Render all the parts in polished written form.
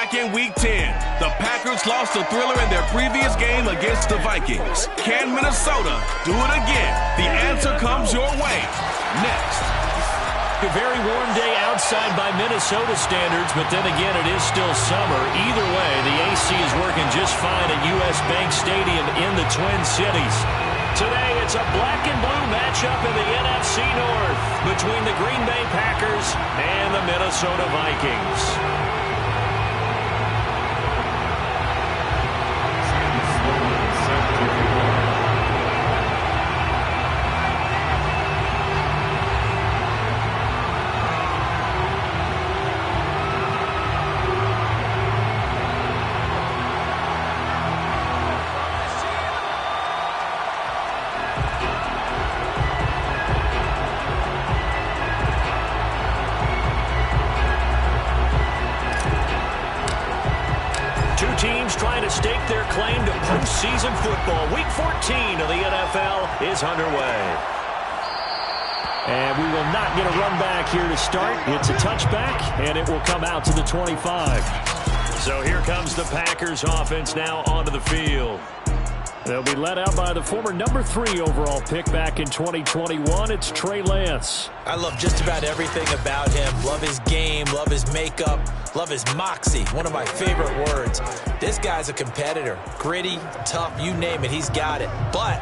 back in Week 10. The Packers lost a thriller in their previous game against the Vikings. Can Minnesota do it again? The answer comes your way next. A very warm day outside by Minnesota standards, but then again, it is still summer. Either way, the AC is working just fine at U.S. Bank Stadium in the Twin Cities. Today, it's a black and blue matchup in the NFC North between the Green Bay Packers and the Minnesota Vikings. Trying to stake their claim to postseason football. Week 14 of the NFL is underway. And we will not get a run back here to start. It's a touchback, and it will come out to the 25. So here comes the Packers offense now onto the field. They'll be led out by the former number 3 overall pick back in 2021. It's Trey Lance. I love just about everything about him. Love his game, love his makeup, love his moxie. One of my favorite words. This guy's a competitor. Gritty, tough, you name it, he's got it. But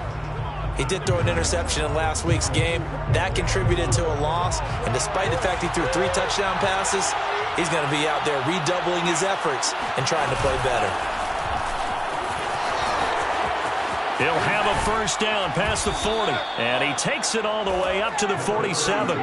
he did throw an interception in last week's game. That contributed to a loss. And despite the fact he threw 3 touchdown passes, he's going to be out there redoubling his efforts and trying to play better. He'll have a first down past the 40, and he takes it all the way up to the 47.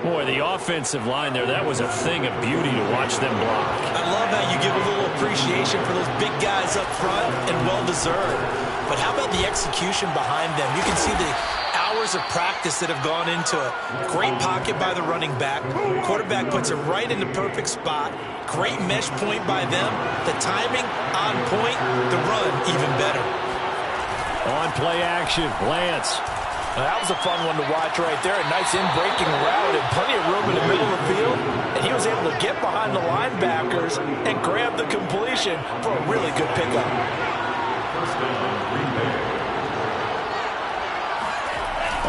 Boy, the offensive line there, that was a thing of beauty to watch them block. I love how you give a little appreciation for those big guys up front, and well-deserved. But how about the execution behind them? You can see the hours of practice that have gone into it. Great pocket by the running back. Quarterback puts it right in the perfect spot. Great mesh point by them. The timing on point. The run even better. On play action, Lance. Now, that was a fun one to watch right there. A nice in-breaking route and plenty of room in the middle of the field. And he was able to get behind the linebackers and grab the completion for a really good pickup.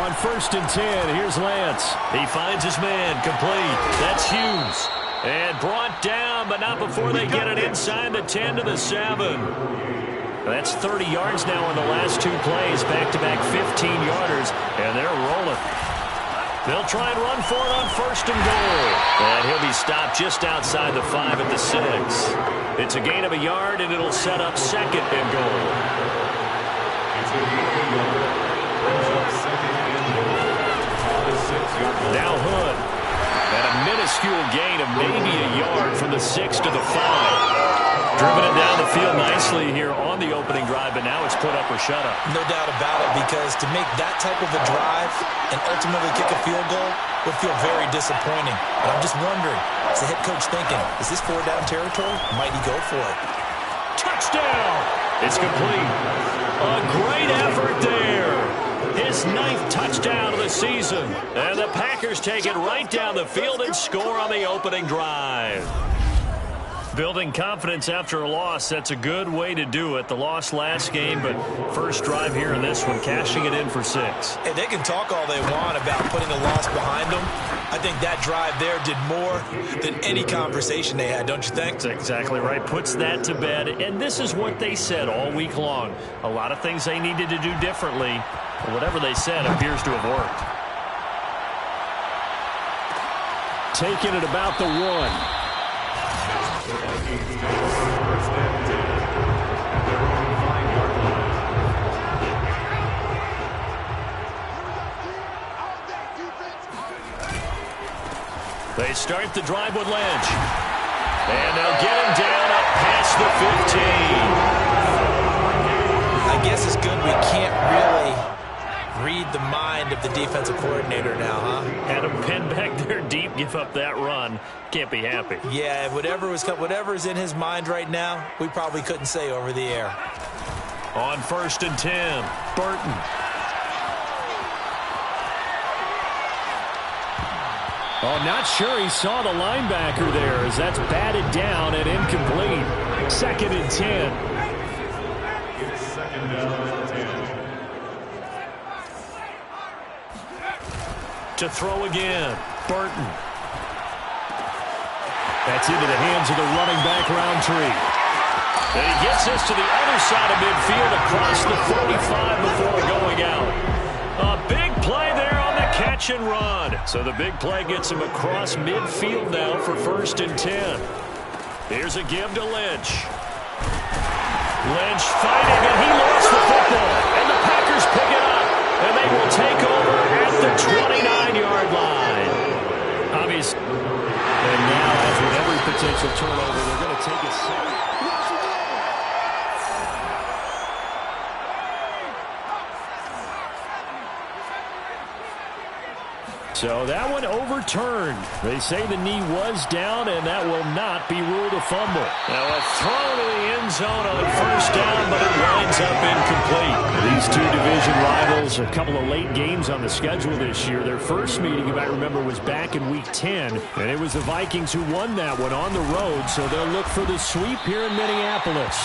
On 1st and 10, here's Lance. He finds his man, complete. That's Hughes. And brought down, but not before they get it inside the 10 to the 7. That's 30 yards now in the last 2 plays. Back-to-back 15-yarders, and they're rolling. They'll try and run for it on 1st and goal. And he'll be stopped just outside the 5 at the 6. It's a gain of a yard, and it'll set up 2nd and goal. Now Hood. And a minuscule gain of maybe a yard from the 6 to the 5. Driven it down the field nicely here on the opening drive, but now it's put up or shut up. No doubt about it, because to make that type of a drive and ultimately kick a field goal would feel very disappointing. But I'm just wondering, is the head coach thinking, is this 4-down territory? Might he go for it? Touchdown! It's complete. A great effort there. His 9th touchdown of the season. And the Packers take it right down the field and score on the opening drive. Building confidence after a loss, that's a good way to do it. The loss last game, but first drive here in this one, cashing it in for 6. Hey, they can talk all they want about putting a loss behind them. I think that drive there did more than any conversation they had, don't you think? That's exactly right. Puts that to bed, and this is what they said all week long. A lot of things they needed to do differently, but whatever they said appears to have worked. Taking it about the 1. They start the drive with Lynch. And they'll get him down up past the 15. I guess it's good we can't really read the mind of the defensive coordinator now, huh? Had him pinned back there deep, give up that run. Can't be happy. Yeah, whatever's in his mind right now, we probably couldn't say over the air. On 1st and 10, Burton. Oh, not sure he saw the linebacker there as that's batted down and incomplete. 2nd and 10. To throw again, Burton. That's into the hands of the running back, Roundtree. And he gets this to the other side of midfield across the 45 before going out. A big play there on the catch and run. So the big play gets him across midfield now for 1st and 10. Here's a give to Lynch. Lynch fighting, and he lost the football. And the Packers pick it up. And they will take over at the 29-yard line. Obviously. And now, as with every potential turnover, they're going to take a second. So that one overturned. They say the knee was down, and that will not be ruled a fumble. Now a throw to the end zone on 1st down, but it winds up incomplete. These two division rivals, a couple of late games on the schedule this year. Their first meeting, you might remember, was back in Week 10, and it was the Vikings who won that one on the road, so they'll look for the sweep here in Minneapolis.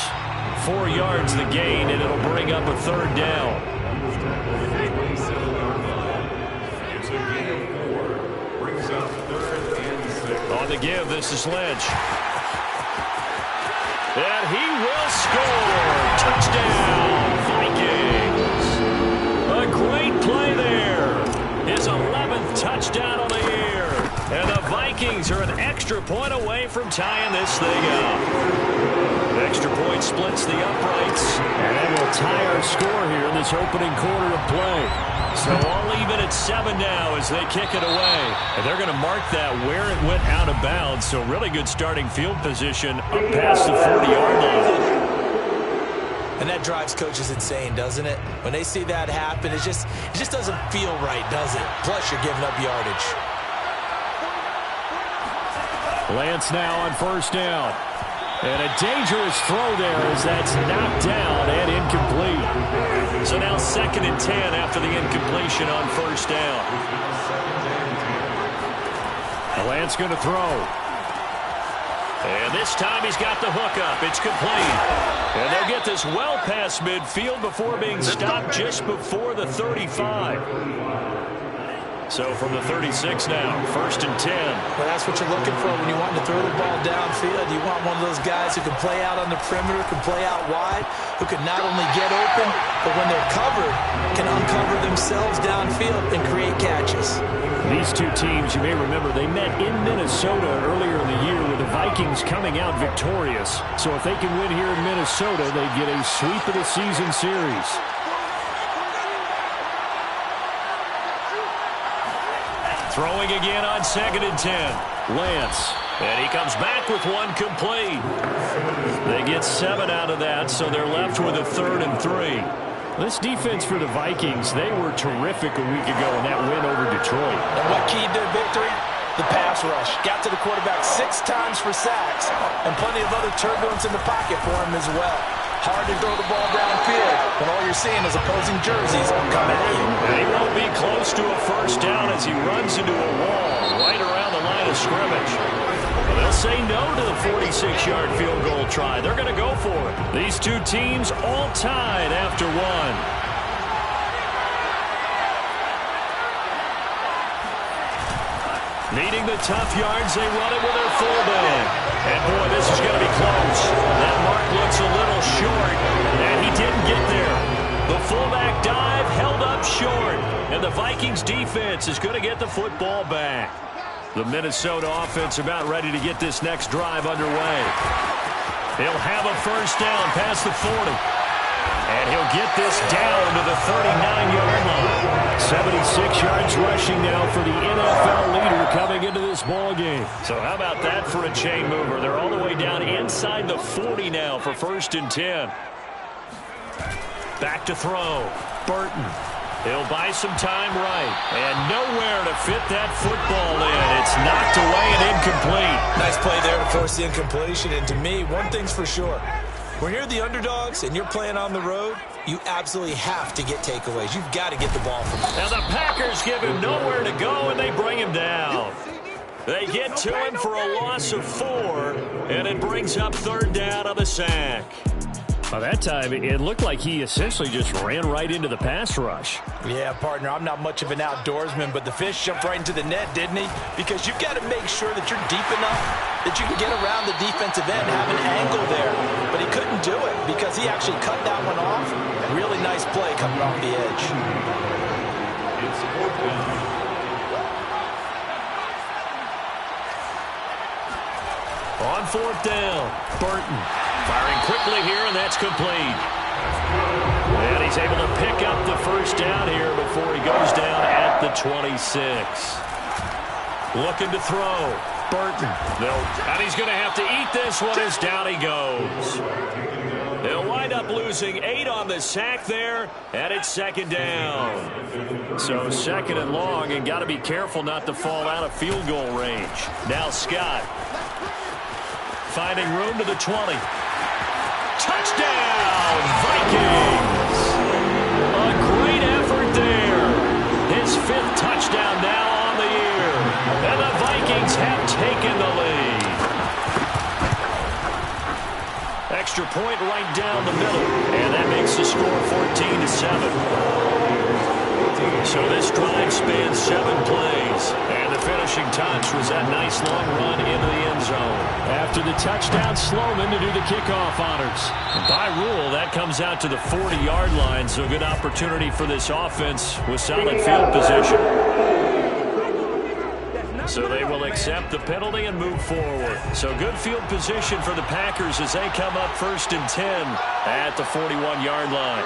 4 yards the gain, and it'll bring up a 3rd down. On the give, this is Lynch. And he will score. Touchdown, Vikings. A great play there. His 11th touchdown on the year. And the Vikings are an extra point away from tying this thing up. The extra point splits the uprights. And will tie our score here in this opening quarter of play. So all even at 7 now as they kick it away. And they're going to mark that where it went out of bounds. So really good starting field position up past the 40-yard line. And that drives coaches insane, doesn't it? When they see that happen, it just doesn't feel right, does it? Plus, you're giving up yardage. Lance now on 1st down. And a dangerous throw there as that's knocked down and incomplete. So now 2nd and 10 after the incompletion on 1st down. Lance going to throw. And this time he's got the hook up. It's complete. And they'll get this well past midfield before being stopped just before the 35. So from the 36 now, 1st and 10. Well, that's what you're looking for when you want to throw the ball downfield. You want one of those guys who can play out on the perimeter, can play out wide, who can not only get open, but when they're covered, can uncover themselves downfield and create catches. These two teams, you may remember, they met in Minnesota earlier in the year with the Vikings coming out victorious. So if they can win here in Minnesota, they get a sweep of the season series. Throwing again on 2nd and 10. Lance. And he comes back with one complete. They get 7 out of that, so they're left with a 3rd and 3. This defense for the Vikings, they were terrific a week ago in that win over Detroit. And what keyed their victory? The pass rush. Got to the quarterback 6 times for sacks, and plenty of other turbulence in the pocket for him as well. Hard to throw the ball downfield when all you're seeing is opposing jerseys come at you. And he won't be close to a 1st down as he runs into a wall right around the line of scrimmage. Well, they'll say no to the 46-yard field goal try. They're going to go for it. These two teams all tied after 1. Needing the tough yards, they run it with their fullback. And, boy, this is going to be close. That mark looks a little short, and he didn't get there. The fullback dive held up short, and the Vikings defense is going to get the football back. The Minnesota offense about ready to get this next drive underway. He'll have a 1st down past the 40. And he'll get this down to the 39-yard line. 76 yards rushing now for the NFL leader coming into this ball game. So how about that for a chain mover? They're all the way down inside the 40 now for 1st and 10. Back to throw. Burton. He'll buy some time right. And nowhere to fit that football in. It's knocked away and incomplete. Nice play there to force the incompletion. And to me, one thing's for sure. When you're the underdogs and you're playing on the road, you absolutely have to get takeaways. You've got to get the ball from them. Now the Packers give him nowhere to go, and they bring him down. They get to him for a loss of 4, and it brings up 3rd down on the sack. By that time, it looked like he essentially just ran right into the pass rush. Yeah, partner, I'm not much of an outdoorsman, but the fish jumped right into the net, didn't he? Because you've got to make sure that you're deep enough that you can get around the defensive end, have an angle there. But he couldn't do it because he actually cut that one off. Really nice play coming off the edge. On 4th down, Burton firing quickly here, and that's complete. And he's able to pick up the 1st down here before he goes down at the 26. Looking to throw. Burton. And he's going to have to eat this one as down he goes. They'll wind up losing 8 on the sack there, and it's 2nd down. So 2nd and long, and got to be careful not to fall out of field goal range. Now Scott. Finding room to the 20. Touchdown, Vikings! A great effort there. His 5th touchdown now on the year. And the Vikings have taken the lead. Extra point right down the middle. And that makes the score 14-7. So this drive spans 7 plays. And the finishing touch was that nice long run into the end zone. After the touchdown, Sloman to do the kickoff honors. By rule, that comes out to the 40-yard line, so good opportunity for this offense with solid field position. So they will accept the penalty and move forward. So good field position for the Packers as they come up 1st and 10 at the 41-yard line.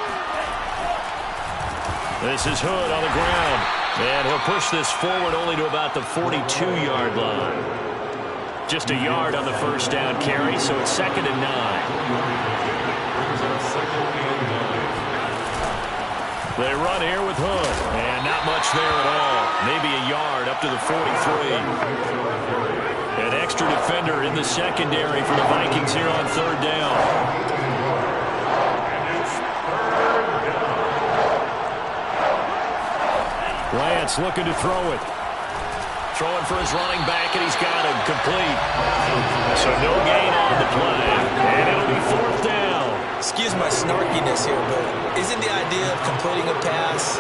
This is Hood on the ground. And he'll push this forward only to about the 42-yard line. Just a yard on the 1st down carry, so it's 2nd and 9. They run here with Hood, and not much there at all. Maybe a yard up to the 43. An extra defender in the secondary for the Vikings here on 3rd down. Lance looking to throw it. Throwing for his running back, and he's got him complete. So no gain on the play, and it'll be 4th down. Excuse my snarkiness here, but isn't the idea of completing a pass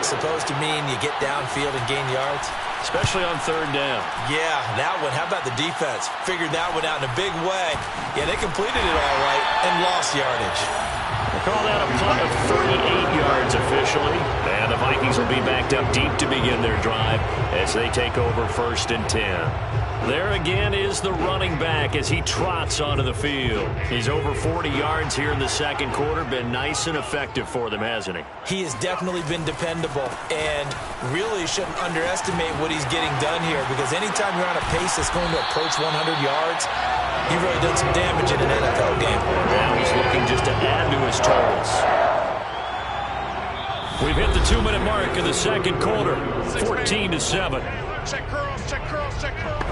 supposed to mean you get downfield and gain yards? Especially on 3rd down. Yeah, that one. How about the defense? Figured that one out in a big way. Yeah, they completed it all right and lost yardage. They call that a punt of 38 yards officially. And the Vikings will be backed up deep to begin their drive as they take over 1st and 10. There again is the running back as he trots onto the field. He's over 40 yards here in the 2nd quarter. Been nice and effective for them, hasn't he? He has definitely been dependable and really shouldn't underestimate what he's getting done here because anytime you're on a pace that's going to approach 100 yards, you've really done some damage in an NFL game. Now he's looking just to add to his totals. We've hit the 2-minute mark in the 2nd quarter, 14-7. Check curls, check curls, check curls.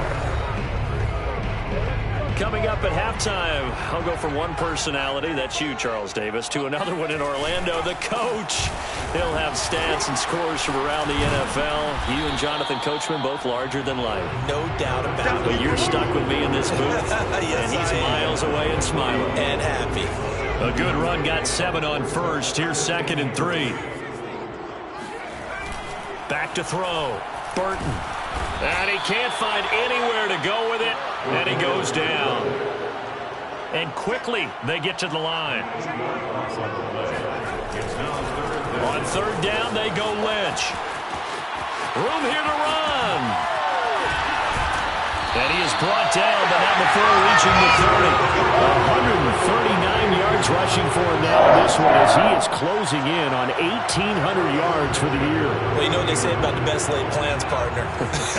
Coming up at halftime, I'll go from one personality, that's you, Charles Davis, to another one in Orlando, the coach. He'll have stats and scores from around the NFL. You and Jonathan Coachman, both larger than life. No doubt about it. But you're stuck with me in this booth, yes, and he's miles away and smiling. And happy. A good run, got 7 on 1st. Here's 2nd and 3. Back to throw. Burton. And he can't find anywhere to go with it, and he goes down. And quickly, they get to the line. On 3rd down, they go Lynch. Room here to run. And he is brought down, but not before reaching the 30. 139 yards rushing for him now in this one as he is closing in on 1,800 yards for the year. Well, you know what they say about the best laid plans, partner.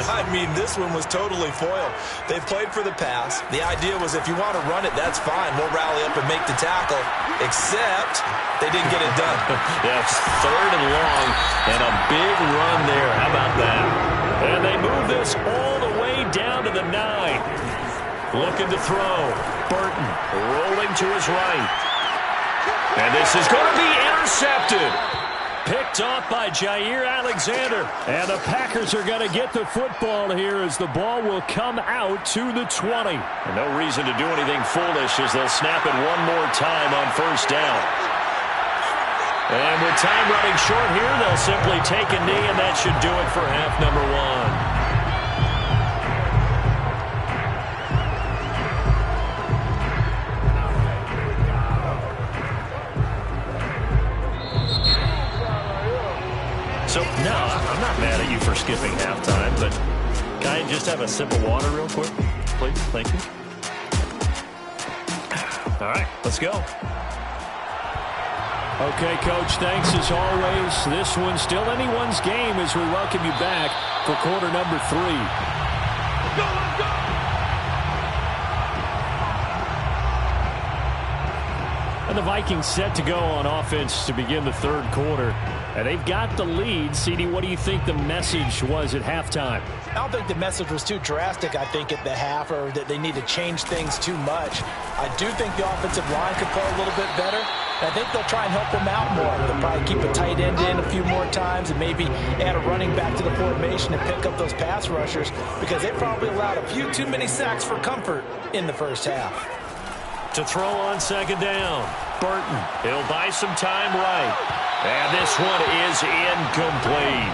I mean, this one was totally foiled. They played for the pass. The idea was if you want to run it, that's fine. We'll rally up and make the tackle. Except they didn't get it done. Yeah, it's 3rd and long, and a big run there. How about that? And they move this all the way down to the 9. Looking to throw. Burton rolling to his right. And this is going to be intercepted. Picked off by Jair Alexander. And the Packers are going to get the football here as the ball will come out to the 20. And no reason to do anything foolish as they'll snap it one more time on first down. And with time running short here, they'll simply take a knee, and that should do it for half number one. So, no, I'm not mad at you for skipping halftime, but can I just have a sip of water real quick, please? Thank you. All right, let's go. Okay, Coach, thanks as always. This one's still anyone's game as we welcome you back for quarter number 3. Let's go! And the Vikings set to go on offense to begin the third quarter. And they've got the lead. CD, what do you think the message was at halftime? I don't think the message was too drastic, I think, at the half, or that they need to change things too much. I do think the offensive line could play a little bit better. I think they'll try and help them out more. They'll probably keep a tight end in a few more times and maybe add a running back to the formation and pick up those pass rushers, because they probably allowed a few too many sacks for comfort in the first half. To throw on second down, Burton. He'll buy some time right. And this one is incomplete.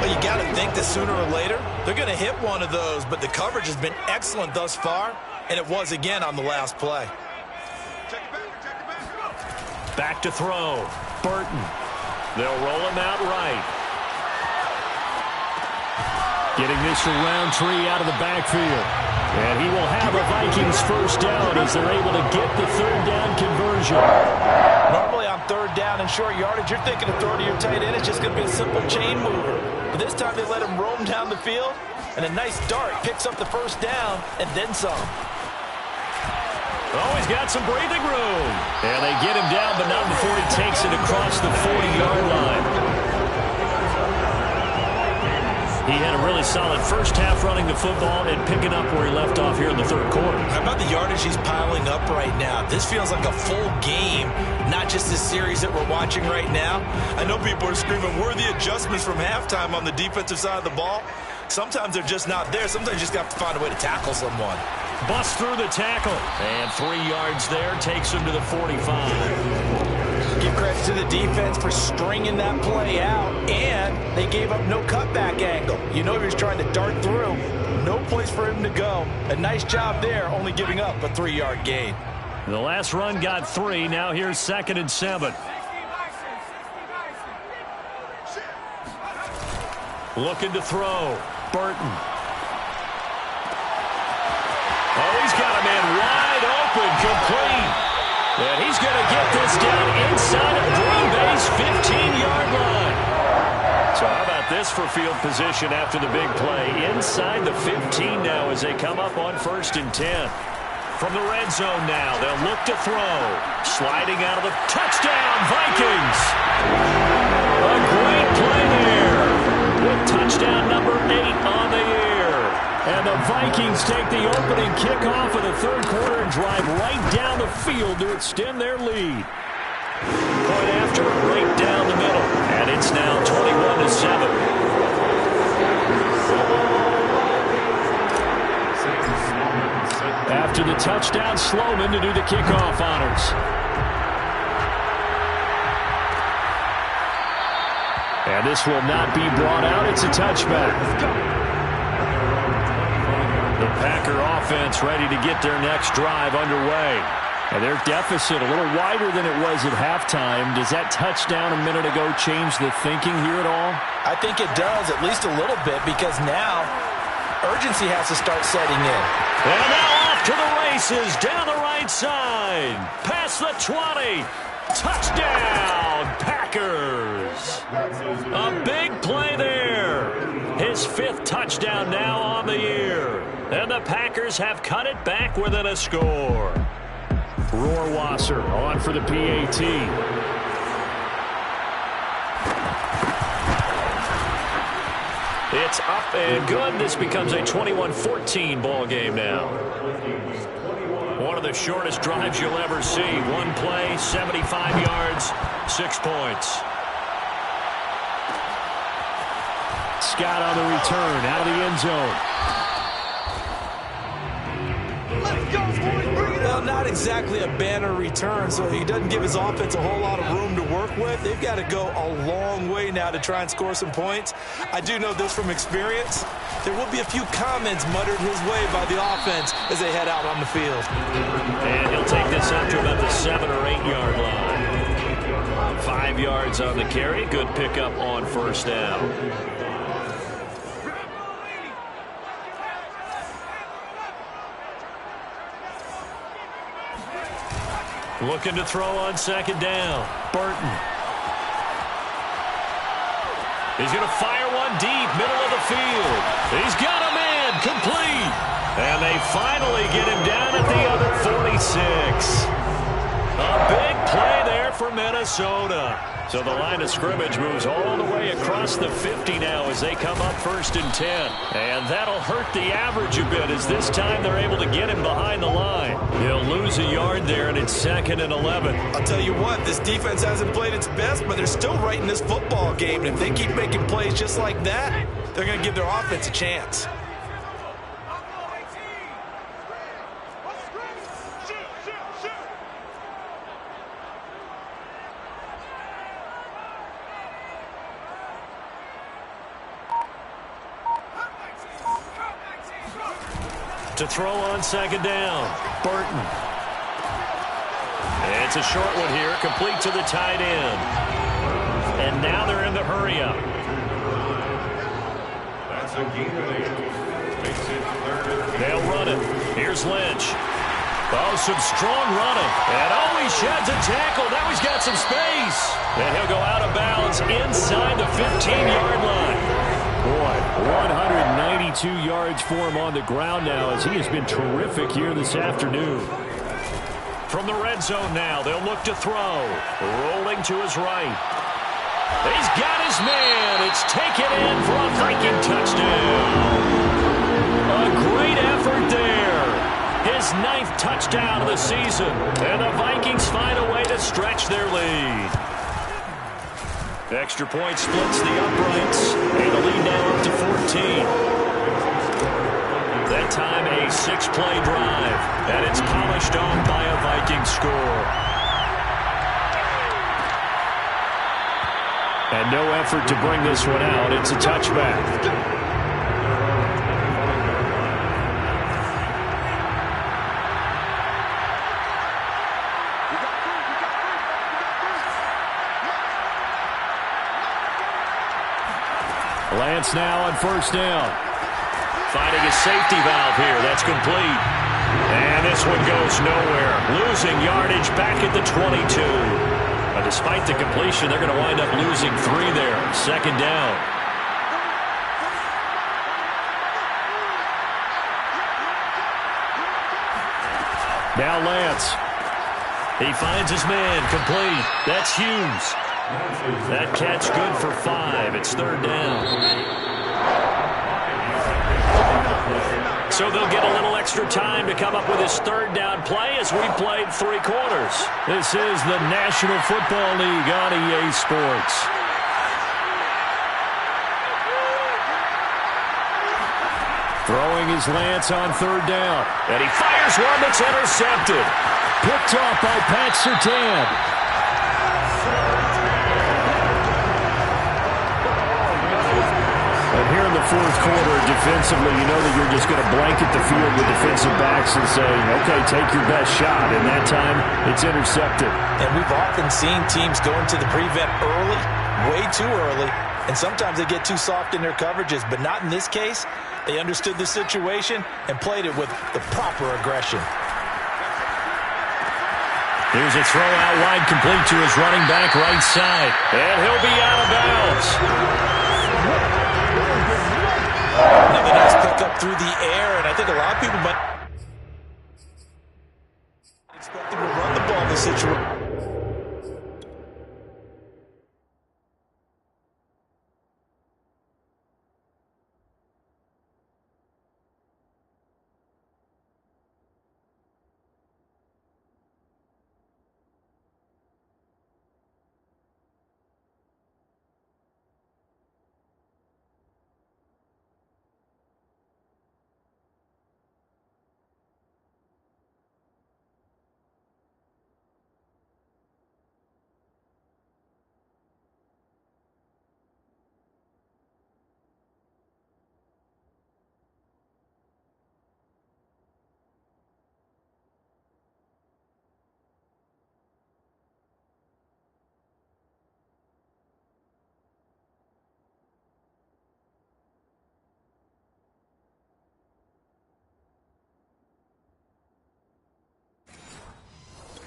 Well, you got to think that sooner or later they're going to hit one of those, but the coverage has been excellent thus far, and it was again on the last play. Back to throw, Burton. They'll roll him out right. Getting this for Roundtree out of the backfield. And he will have a Vikings first down as they're able to get the third down conversion. Normally on third down and short yardage, you're thinking of throwing to your tight end. It's just going to be a simple chain mover. But this time they let him roam down the field, and a nice dart picks up the first down and then some. Oh, he's got some breathing room. And they get him down, but not before he takes it across the 40-yard line. He had a really solid first half running the football and picking up where he left off here in the third quarter. How about the yardage he's piling up right now? This feels like a full game, not just this series that we're watching right now. I know people are screaming, worthy adjustments from halftime on the defensive side of the ball. Sometimes they're just not there. Sometimes you just have to find a way to tackle someone. Bust through the tackle. And 3 yards there takes him to the 45. Give credit to the defense for stringing that play out, and they gave up no cutback angle. You know he was trying to dart through. No place for him to go. A nice job there, only giving up a 3-yard gain. The last run got 3. Now here's 2nd and 7. Looking to throw. Burton. Oh, he's got a man wide open, complete. And he's going to get this down inside of Green Bay's 15-yard line. So how about this for field position after the big play? Inside the 15 now as they come up on 1st and 10. From the red zone now, they'll look to throw. Sliding out of the touchdown, Vikings. A great play there with touchdown number 8 on the year. And the Vikings take the opening kickoff of the third quarter and drive right down the field to extend their lead. Point after, right down the middle. And it's now 21-7. After the touchdown, Sloman to do the kickoff honors. And this will not be brought out. It's a touchback. The Packer offense ready to get their next drive underway. And their deficit a little wider than it was at halftime. Does that touchdown a minute ago change the thinking here at all? I think it does, at least a little bit, because now urgency has to start setting in. And now off to the races down the right side. Past the 20. Touchdown, Packers. A big play there. His 5th touchdown now on the year. And the Packers have cut it back within a score. Rohrwasser on for the PAT. It's up and good. This becomes a 21-14 ball game now. One of the shortest drives you'll ever see. One play, 75 yards, 6 points. Scott on the return, out of the end zone. Well, not exactly a banner return, so he doesn't give his offense a whole lot of room to work with. They've got to go a long way now to try and score some points. I do know this from experience. There will be a few comments muttered his way by the offense as they head out on the field. And he'll take this up to about the 7 or 8 yard line. 5 yards on the carry. Good pickup on first down. Looking to throw on second down. Burton. He's going to fire one deep, middle of the field. He's got a man, complete. And they finally get him down at the other 46. A big play there for Minnesota. So the line of scrimmage moves all the way across the 50 now as they come up 1st and 10. And that'll hurt the average a bit as this time they're able to get him behind the line. He'll lose a yard there, and it's 2nd and 11. I'll tell you what, this defense hasn't played its best, but they're still right in this football game. And if they keep making plays just like that, they're going to give their offense a chance. To throw on second down, Burton. It's a short one here, complete to the tight end. And now they're in the hurry-up. They'll run it. Here's Lynch. Oh, some strong running. And he sheds a tackle. Now he's got some space. And he'll go out of bounds inside the 15-yard line. Boy, 192 yards for him on the ground now as he has been terrific here this afternoon. From the red zone now, they'll look to throw. Rolling to his right. He's got his man. It's taken in for a Viking touchdown. A great effort there. His 9th touchdown of the season. And the Vikings find a way to stretch their lead. Extra point splits the uprights, and the lead now up to 14. That time a 6-play drive, and it's polished off by a Viking score. And no effort to bring this one out. It's a touchback. Lance now on first down. Finding a safety valve here. That's complete. And this one goes nowhere. Losing yardage back at the 22. But despite the completion, they're going to wind up losing 3 there. 2nd down. Now Lance. He finds his man, complete. That's Hughes. That catch good for 5. It's 3rd down. So they'll get a little extra time to come up with his 3rd down play as we played 3 quarters. This is the National Football League on EA Sports. Throwing his Lance on 3rd down. And he fires one that's intercepted. Picked off by Pat Surtain. And here in the 4th quarter, defensively, you know that you're just going to blanket the field with defensive backs and say, okay, take your best shot. And that time, it's intercepted. And we've often seen teams go into the prevent early, way too early, and sometimes they get too soft in their coverages. But not in this case. They understood the situation and played it with the proper aggression. Here's a throw out wide, complete to his running back right side. And he'll be out of bounds. Another nice pickup through the air, and I think a lot of people might expect him to run the ball in this situation.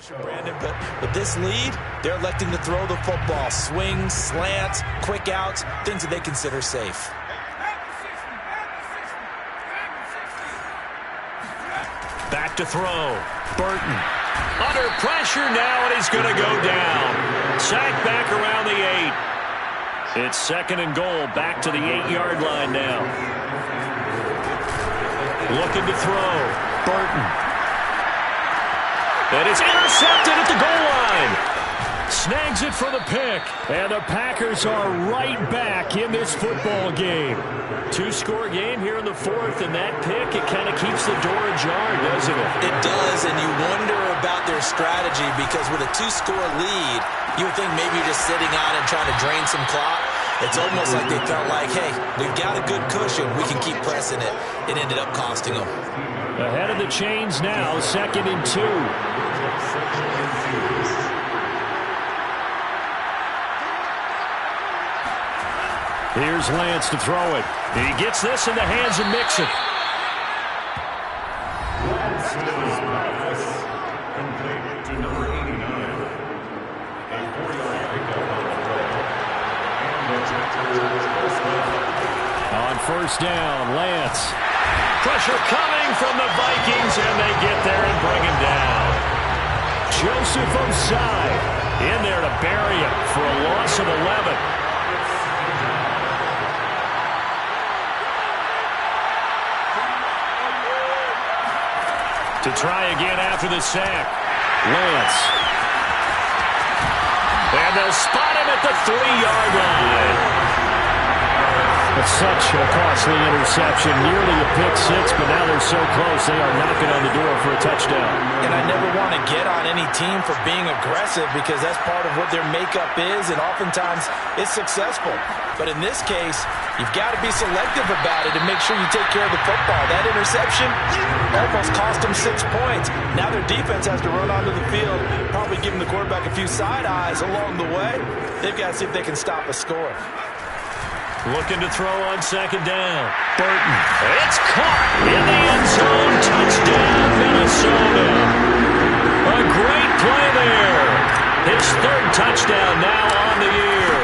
Brandon, but with this lead, they're electing to throw the football. Swings, slants, quick outs, things that they consider safe. Back to throw. Burton. Under pressure now, and he's going to go down. Sacked back around the 8. It's 2nd and goal. Back to the 8-yard line now. Looking to throw. Burton. And it's intercepted at the goal line. Snags it for the pick. And the Packers are right back in this football game. 2-score game here in the 4th, and that pick, it kind of keeps the door ajar, doesn't it? It does, and you wonder about their strategy, because with a 2-score lead, you would think maybe you're just sitting out and trying to drain some clock. It's almost like they felt like, hey, we've got a good cushion. We can keep pressing it. It ended up costing them. Ahead of the chains now, 2nd and 2. Here's Lance to throw it. He gets this in the hands of Mixon. On 1st down, Lance. Pressure coming from the Vikings, and they get there and bring him down. Joseph Osai in there to bury him for a loss of 11. To try again after the sack. Lance. And they'll spot him at the 3-yard line. It's such a costly interception. Nearly a pick six, but now they're so close they are knocking on the door for a touchdown. And I never want to get on any team for being aggressive, because that's part of what their makeup is, and oftentimes it's successful. But in this case, you've got to be selective about it and make sure you take care of the football. That interception almost cost them 6 points. Now their defense has to run onto the field, probably giving the quarterback a few side eyes along the way. They've got to see if they can stop a score. Looking to throw on 2nd down. Burton. It's caught in the end zone. Touchdown, Minnesota. A great play there. His 3rd touchdown now on the year.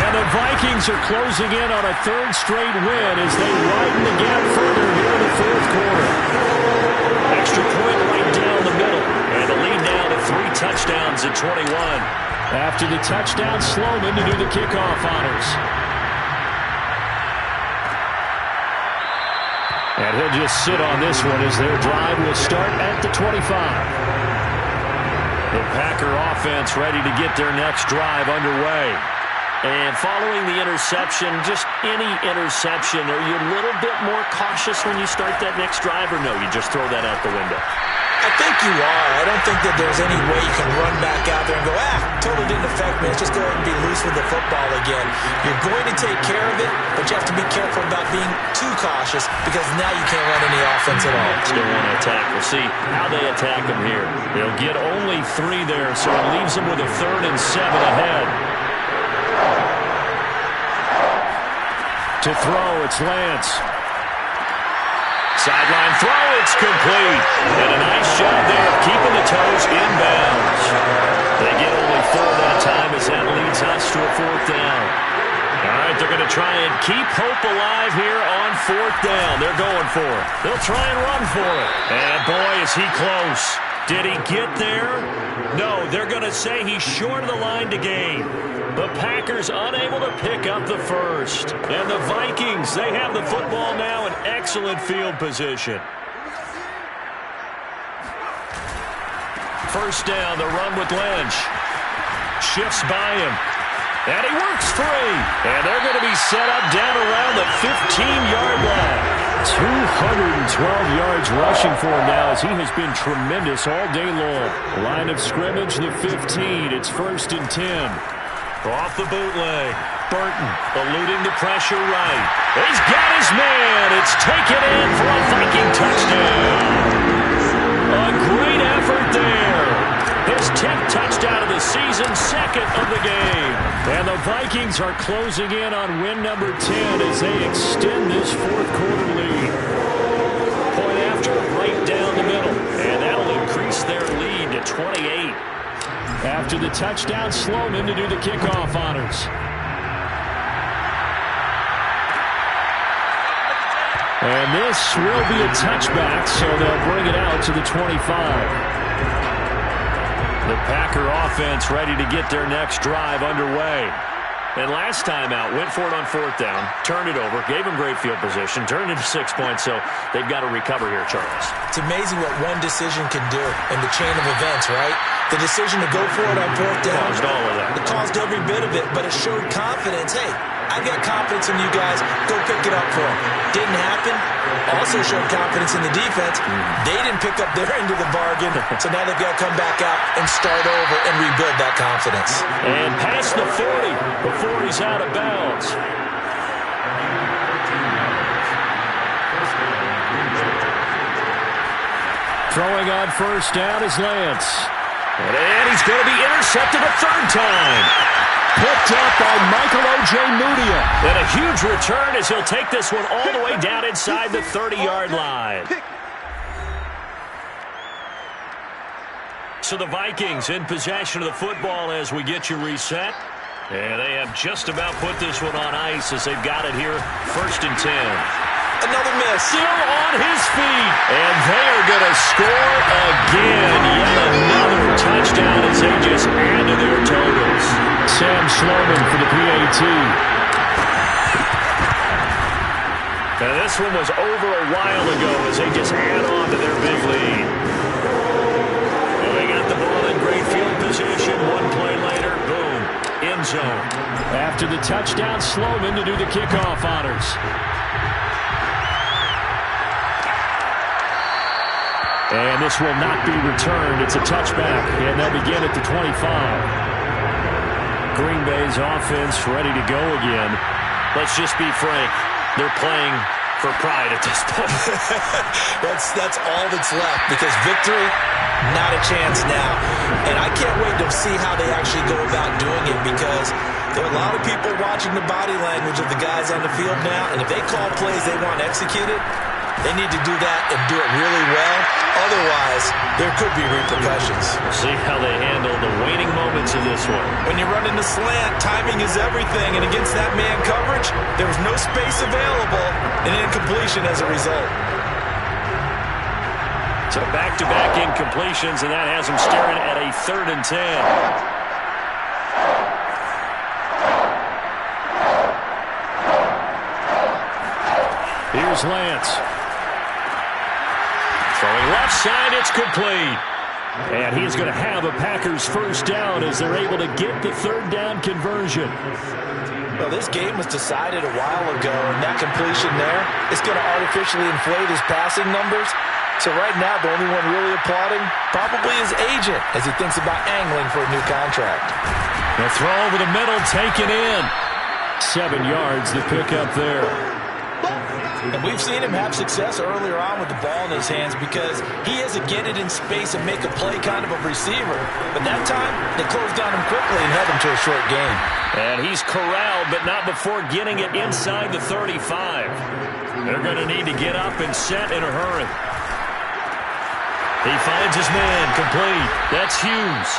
And the Vikings are closing in on a 3rd straight win as they widen the gap further here in the 4th quarter. Extra point right down the middle. And the lead now to 3 touchdowns at 21. After the touchdown, Sloman to do the kickoff honors. And he'll just sit on this one as their drive will start at the 25. The Packer offense ready to get their next drive underway. And following the interception, just any interception, are you a little bit more cautious when you start that next drive, or no, you just throw that out the window? I think you are. I don't think that there's any way you can run back out there and go, totally didn't affect me. Let's just go ahead and be loose with the football again. You're going to take care of it, but you have to be careful about being too cautious, because now you can't run any offense at all. Still want to attack. We'll see how they attack him here. They'll get only 3 there, so it leaves them with a 3rd and 7 ahead. To throw, it's Lance. Sideline throw, it's complete. And a nice job there of keeping the toes inbounds. They get only 4 that time as that leads us to a 4th down. All right, they're going to try and keep hope alive here on 4th down. They're going for it. They'll try and run for it. And boy, is he close. Did he get there? No, they're going to say he's short of the line to gain. The Packers unable to pick up the 1st. And the Vikings, they have the football now in excellent field position. 1st down, the run with Lynch. Shifts by him. And he works free. And they're going to be set up down around the 15-yard line. 212 yards rushing for him now, as he has been tremendous all day long. Line of scrimmage, the 15. It's 1st and 10. Off the bootleg. Burton eluding the pressure right. He's got his man. It's taken in for a Viking touchdown. A great effort there. His 10th touchdown of the season, 2nd of the game. And the Vikings are closing in on win number 10 as they extend this 4th quarter lead. Point after right down the middle. And that'll increase their lead to 28. After the touchdown, Sloman to do the kickoff honors. And this will be a touchback, so they'll bring it out to the 25. The Packer offense ready to get their next drive underway. And last time out, went for it on 4th down, turned it over, gave them great field position, turned it into 6 points, so they've got to recover here, Charles. It's amazing what one decision can do in the chain of events, right? The decision to go for it on 4th down. Caused all of that. It caused every bit of it, but it showed confidence. Hey, I've got confidence in you guys. Go pick it up for them. Didn't happen. Also showed confidence in the defense. They didn't pick up their end of the bargain, so now they've got to come back out and start over and rebuild that confidence. And past the 40 before he's out of bounds. Throwing on 1st down is Lance. And he's going to be intercepted a 3rd time. Picked up by Michael Ojemudia. And a huge return as he'll take this one all the way down inside the 30-yard line. So the Vikings in possession of the football as we get you reset. And they have just about put this one on ice as they've got it here. 1st and 10. Another miss. Still on his feet. And they are going to score again. Yet another touchdown as they just add to their totals. Sam Sloman for the PAT. And this one was over a while ago as they just add on to their big lead. And they got the ball in great field position. One play later, boom, end zone. After the touchdown, Sloman to do the kickoff honors. And this will not be returned. It's a touchback, and they'll begin at the 25. Green Bay's offense ready to go again. Let's just be frank. They're playing for pride at this point. That's all that's left because victory, not a chance now. And I can't wait to see how they actually go about doing it because there are a lot of people watching the body language of the guys on the field now. And if they call plays they want executed, they need to do that and do it really well. Otherwise, there could be repercussions. We'll see how they handle the waning moments of this one. When you're running the slant, timing is everything. And against that man coverage, there was no space available and incompletion as a result. So back-to-back incompletions, and that has them staring at a 3rd and 10. Here's Lance. Throwing left side, it's complete. And he's going to have a Packers 1st down as they're able to get the 3rd down conversion. Well, this game was decided a while ago, and that completion there is going to artificially inflate his passing numbers. So right now, the only one really applauding probably his agent as he thinks about angling for a new contract. The throw over the middle, taken in. 7 yards, the pickup there. And we've seen him have success earlier on with the ball in his hands because he has a get it in space and make a play kind of a receiver. But that time, they closed on him quickly and held him to a short gain. And he's corralled, but not before getting it inside the 35. They're going to need to get up and set in a hurry. He finds his man, complete. That's Hughes.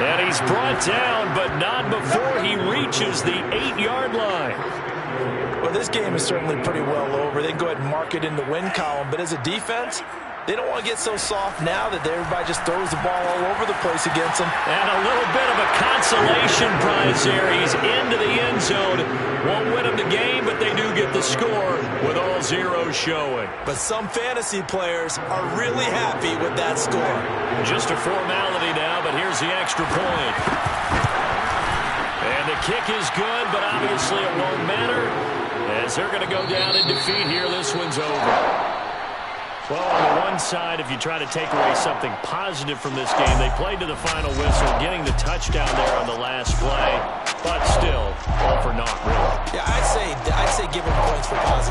And he's brought down, but not before he reaches the 8-yard line. Well, this game is certainly pretty well over. They can go ahead and mark it in the win column. But as a defense, they don't want to get so soft now that everybody just throws the ball all over the place against them. And a little bit of a consolation prize there. He's into the end zone. Won't win them the game, but they do get the score with all zeros showing. But some fantasy players are really happy with that score. Just a formality now, but here's the extra point. And the kick is good, but obviously it won't matter as they're going to go down in defeat here. This one's over. Well, on the one side, if you try to take away something positive from this game, they played to the final whistle, getting the touchdown there on the last play, but still, all for naught, really. Yeah, I'd say give them points for positive.